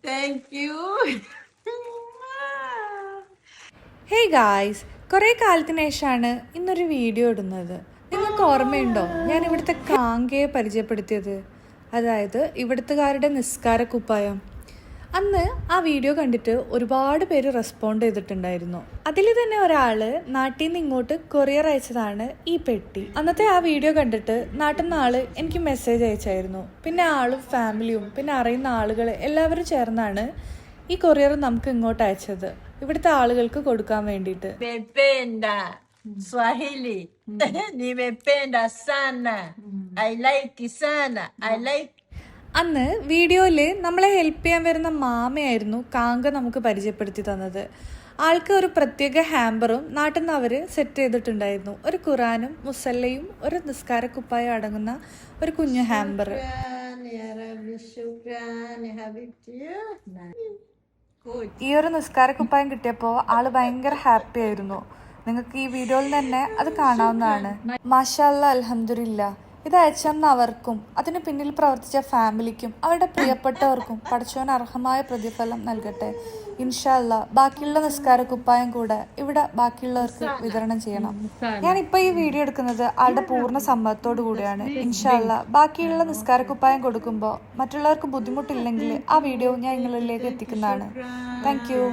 Thank you. Hey guys, കുറേ കാലത്തിന് ശേഷമാണ് ഇന്നൊരു വീഡിയോ ഇടുന്നത്. നിങ്ങൾക്ക് ഓർമ്മയുണ്ടോ ഞാൻ ഇവിടുത്തെ കാങ്കയെ പരിചയപ്പെടുത്തിയത്? അതായത് ഇവിടുത്തുകാരുടെ നിസ്കാര കുപ്പായം. അന്ന് ആ വീഡിയോ കണ്ടിട്ട് ഒരുപാട് പേര് റെസ്പോണ്ട് ചെയ്തിട്ടുണ്ടായിരുന്നു. അതിൽ തന്നെ ഒരാൾ നാട്ടിൽ നിന്ന് ഇങ്ങോട്ട് കൊറിയർ അയച്ചതാണ് ഈ പെട്ടി. അന്നത്തെ ആ വീഡിയോ കണ്ടിട്ട് നാട്ടിൽ നിന്ന് ആള് എനിക്ക് മെസ്സേജ് അയച്ചായിരുന്നു. പിന്നെ ആളും ഫാമിലിയും പിന്നെ അറിയുന്ന ആളുകൾ എല്ലാവരും ചേർന്നാണ് ഈ കൊറിയർ നമുക്ക് ഇങ്ങോട്ട് അയച്ചത്, ഇവിടുത്തെ ആളുകൾക്ക് കൊടുക്കാൻ വേണ്ടിയിട്ട്. Nimependa Swahili. Nimependa sana. I like sana. I like. അന്ന് വീഡിയോയിൽ നമ്മളെ ഹെൽപ്പ് ചെയ്യാൻ വരുന്ന മാമയായിരുന്നു കാങ്ക നമുക്ക് പരിചയപ്പെടുത്തി തന്നത്. ആൾക്ക് ഒരു പ്രത്യേക ഹാമ്പറും നാട്ടിൽ നിന്ന് അവർ സെറ്റ് ചെയ്തിട്ടുണ്ടായിരുന്നു. ഒരു ഖുറാനും മുസല്ലയും ഒരു നിസ്കാര കുപ്പായം അടങ്ങുന്ന ഒരു കുഞ്ഞു ഹാമ്പർ. ഈ ഒരു നിസ്കാര കുപ്പായം കിട്ടിയപ്പോൾ ആള് ഭയങ്കര ഹാപ്പി ആയിരുന്നു. നിങ്ങൾക്ക് ഈ വീഡിയോയിൽ തന്നെ അത് കാണാവുന്നതാണ്. മാഷാ അല്ലാ, അൽഹംദുലില്ലാ. ഇത് അയച്ചെന്ന അവർക്കും അതിന് പിന്നിൽ പ്രവർത്തിച്ച ഫാമിലിക്കും അവരുടെ പ്രിയപ്പെട്ടവർക്കും പടച്ചോൻ അർഹമായ പ്രതിഫലം നൽകട്ടെ. ഇൻഷാ അല്ലാ ബാക്കിയുള്ള നിസ്കാര കുപ്പായം കൂടെ ഇവിടെ ബാക്കിയുള്ളവർക്ക് വിതരണം ചെയ്യണം. ഞാനിപ്പോൾ ഈ വീഡിയോ എടുക്കുന്നത് ആളുടെ പൂർണ്ണ സമ്മതത്തോടു കൂടിയാണ്. ഇൻഷാ അല്ലാ ബാക്കിയുള്ള നിസ്കാര കുപ്പായം കൊടുക്കുമ്പോൾ മറ്റുള്ളവർക്ക് ബുദ്ധിമുട്ടില്ലെങ്കിൽ ആ വീഡിയോ ഞാൻ നിങ്ങളിലേക്ക് എത്തിക്കുന്നതാണ്. Thank you.